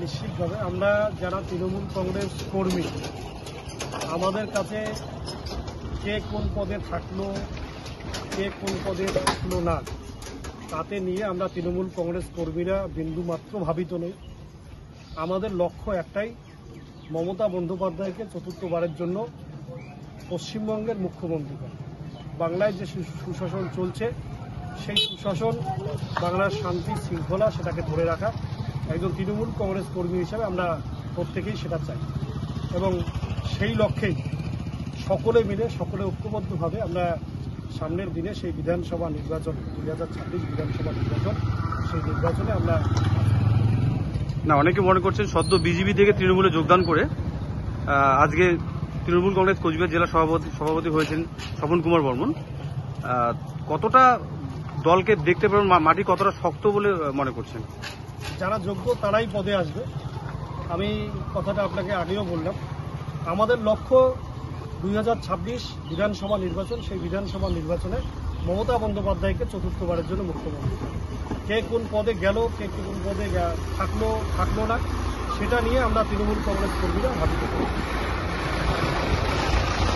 নিশ্চিতভাবে আমরা যারা তৃণমূল কংগ্রেস কর্মী, আমাদের কাছে কে কোন পদে থাকলো, কে কোন পদে থাকলো না, তাতে নিয়ে আমরা তৃণমূল কংগ্রেস কর্মীরা বিন্দুমাত্র ভাবিত নই। আমাদের লক্ষ্য একটাই, মমতা বন্দ্যোপাধ্যায়কে চতুর্থবারের জন্য পশ্চিমবঙ্গের মুখ্যমন্ত্রী করা। বাংলায় যে সুশাসন চলছে, সেই সুশাসন, বাংলার শান্তি শৃঙ্খলা, সেটাকে ধরে রাখা। একজন তৃণমূল কংগ্রেস কর্মী হিসেবে আমরা প্রত্যেকেই সেটা চাই এবং সেই লক্ষ্যেই সকলে মিলে, সকলে ঐক্যবদ্ধভাবে আমরা সামনের দিনে সেই বিধানসভা নির্বাচন, 2026 বিধানসভা নির্বাচন, সেই নির্বাচনে আমরা অনেকে মনে করছেন সদ্য বিজেপি থেকে তৃণমূলে যোগদান করে আজকে তৃণমূল কংগ্রেস কোচবিহার জেলা সভাপতি হয়েছেন স্বপন কুমার বর্মন। কতটা দলকে দেখতে পারেন, মাটি কতটা শক্ত বলে মনে করছেন? যারা যোগ্য তারাই পদে আসবে। আমি কথাটা আপনাকে আগেও বললাম, আমাদের লক্ষ্য 2026 বিধানসভা নির্বাচন, সেই বিধানসভা নির্বাচনে মমতা বন্দ্যোপাধ্যায়কে চতুর্থবারের জন্য মুখ্যমন্ত্রী। কে কোন পদে গেল, কে কোন পদে থাকলো না, সেটা নিয়ে আমরা তৃণমূল কংগ্রেস কর্মীরা ভাবিত করি।